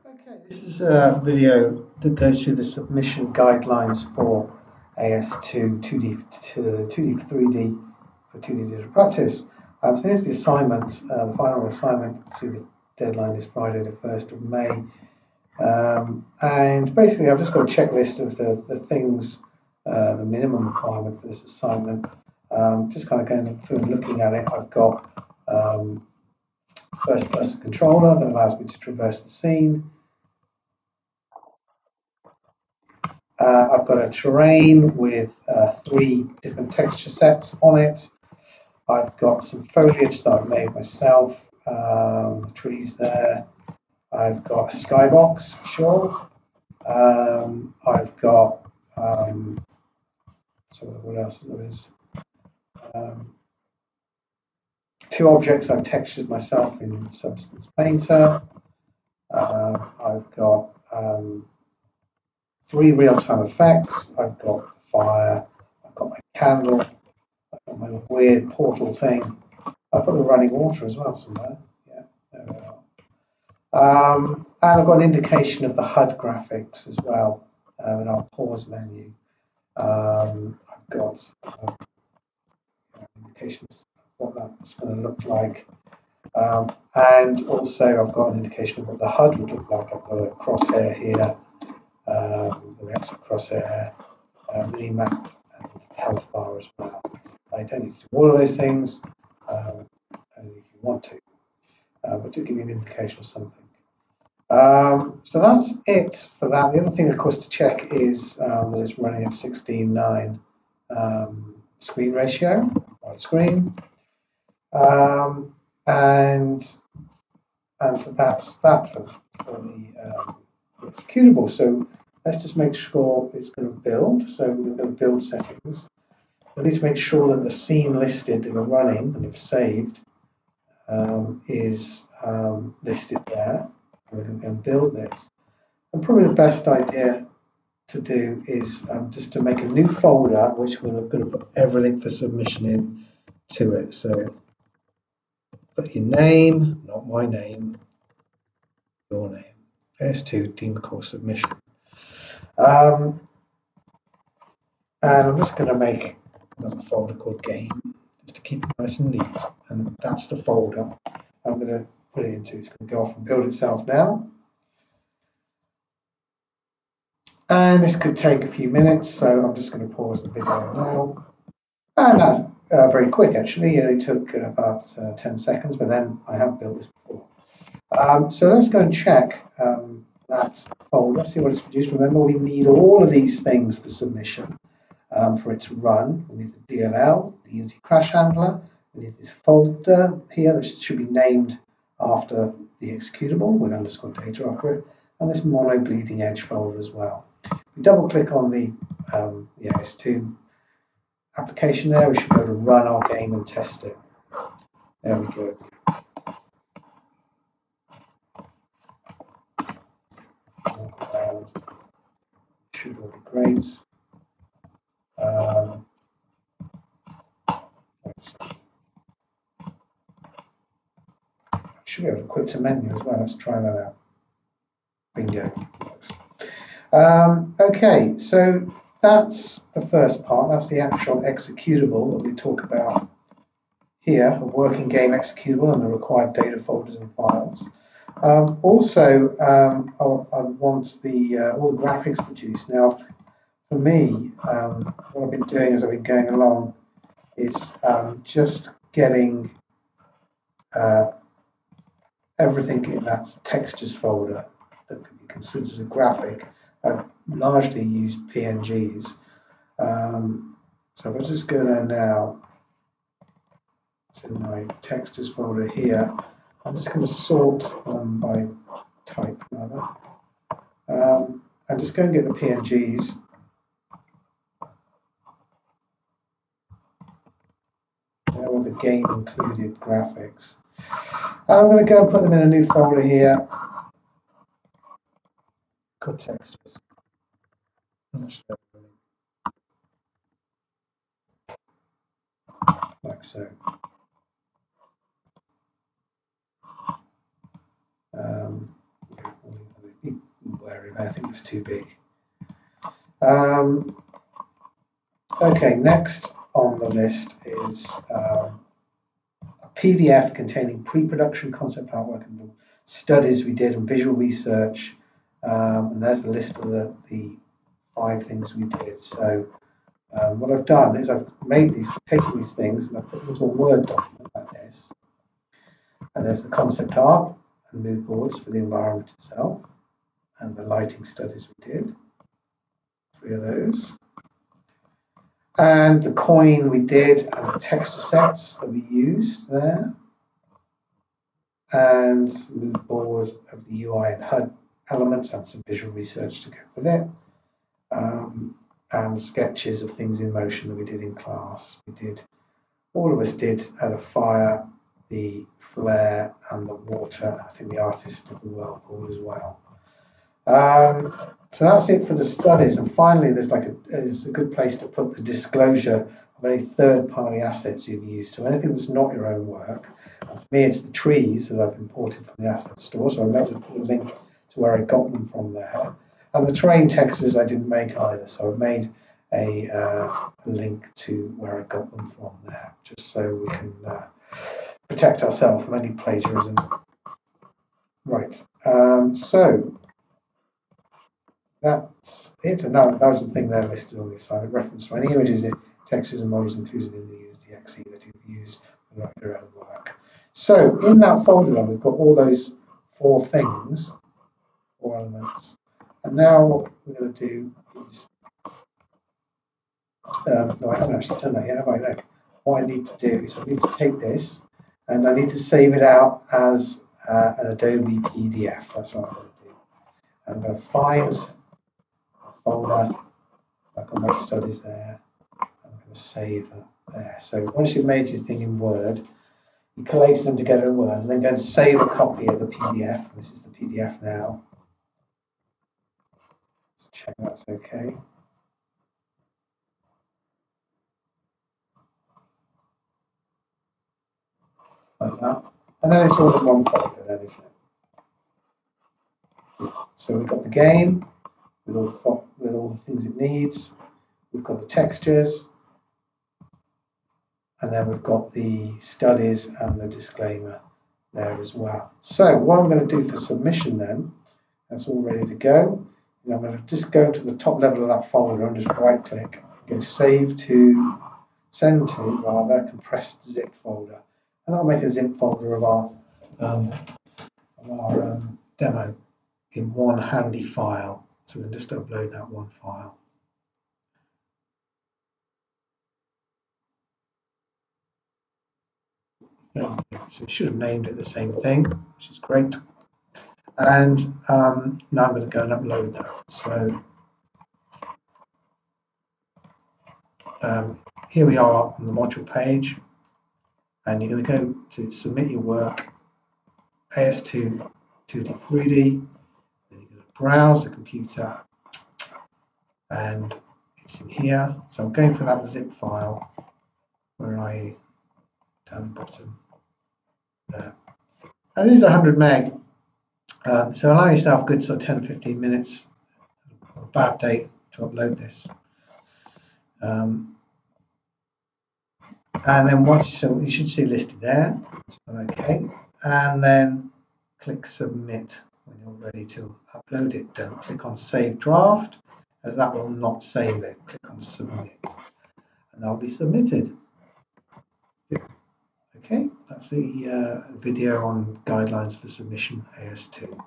Okay, this is a video that goes through the submission guidelines for AS2 2D to 2D 3D for 2D digital practice. So here's the assignment, the final assignment. See, the deadline is Friday the 1st of May. And basically I've just got a checklist of the things, the minimum requirement for this assignment. Just kind of going through and looking at it. I've got first person controller that allows me to traverse the scene. I've got a terrain with 3 different texture sets on it. I've got some foliage that I've made myself, the trees there. I've got a skybox for sure. I've got, so what else there is? 2 objects I've textured myself in Substance Painter. I've got 3 real-time effects. I've got fire, I've got my candle, I've got my weird portal thing. I've got the running water as well somewhere. Yeah, there we are. And I've got an indication of the HUD graphics as well in our pause menu. I've got an indication of what that's going to look like. And also I've got an indication of what the HUD would look like. I've got a crosshair here, the exit crosshair, mini map, and health bar as well. I don't need to do all of those things, only if you want to, but do give me an indication of something. So that's it for that. The other thing, of course, to check is that it's running at 16:9 screen ratio, widescreen. And so that's that for the executable. So let's just make sure it's going to build. So we're going to build settings. We need to make sure that the scene listed that we're running and if saved is listed there. We're going to build this. And probably the best idea to do is just to make a new folder which we're going to put everything for submission in to it. So put your name, not my name, your name. AS2 Team Course Submission. And I'm just going to make another folder called Game just to keep it nice and neat. And that's the folder I'm going to put it into. It's going to go off and build itself now. And this could take a few minutes, so I'm just going to pause the video now. And that's very quick actually. It only took about 10 seconds, but then I have built this before. So let's go and check that folder, see what it's produced. Remember, we need all of these things for submission for it to run. We need the DLL, the Unity Crash Handler. We need this folder here that should be named after the executable with _data after it, and this mono bleeding edge folder as well. If we double click on the AS2 application there, we should be able to run our game and test it. There we go. Should all be great. Should be able to quit to menu as well. Let's try that out. Bingo. Okay, so that's the first part. That's the actual executable that we talk about here, a working game executable and the required data folders and files. Also, I want the all the graphics produced. Now, for me, what I've been doing as I've been going along is just getting everything in that textures folder that could be considered a graphic. I've largely used PNGs. So if I just go there now, it's in my textures folder here. I'm just going to sort by type rather. I'm just going to get the PNGs. There are the game included graphics. And I'm going to go and put them in a new folder here called textures. Like so. there. I think it's too big. Okay, next on the list is a PDF containing pre-production concept artwork and the studies we did and visual research. And there's a list of the 5 things we did. So what I've done is I've taken these things and I've put them into a Word document like this. And there's the concept art and mood boards for the environment itself and the lighting studies we did. 3 of those. And the coin we did and the texture sets that we used there. And mood board of the UI and HUD elements and some visual research to go with it. And sketches of things in motion that we did in class. All of us did the fire, the flare, and the water. I think the artist did the whirlpool as well. So that's it for the studies. And finally, there's a good place to put the disclosure of any third-party assets you've used. So anything that's not your own work. And for me, it's the trees that I've imported from the asset store. So I made a link to where I got them from there. And the terrain textures I didn't make either, so I've made a link to where I got them from there, just so we can protect ourselves from any plagiarism. Right, so that's it. And that was the thing there listed on this side, a reference to any images, textures and models included in the Unity.exe that you've used for your own work. So in that folder then, we've got all those 4 things, 4 elements. And now what we're going to do is, no, I haven't actually done that yet, have I? No. What I need to do is I need to take this and I need to save it out as an Adobe PDF. That's what I'm going to do. I'm going to find a folder, like on my studies there. I'm going to save that there. So once you've made your thing in Word, you collate them together in Word and then go and save a copy of the PDF. This is the PDF now. Let's check that's okay. Like that. And then it's all in one folder then, isn't it? So we've got the game with all the things it needs. We've got the textures. And then we've got the studies and the disclaimer there as well. So what I'm going to do for submission then, that's all ready to go. And I'm going to just go to the top level of that folder and just right click, go send to compressed zip folder. And that'll make a zip folder of our demo in one handy file. So we can just upload that one file. So we should have named it the same thing, which is great. And now I'm going to go and upload that. So here we are on the module page, and you're going to go to submit your work, AS2 2D 3D, then you're going to browse the computer, and it's in here. So I'm going for that zip file. Where are you? Down the bottom there. And it is 100 meg. So allow yourself a good sort of 10 or 15 minutes on a bad day to upload this. And then you should see listed there. Okay. And then click submit when you're ready to upload it. Don't click on save draft, as that will not save it. Click on submit and that'll be submitted. Okay, that's the video on guidelines for submission AS2.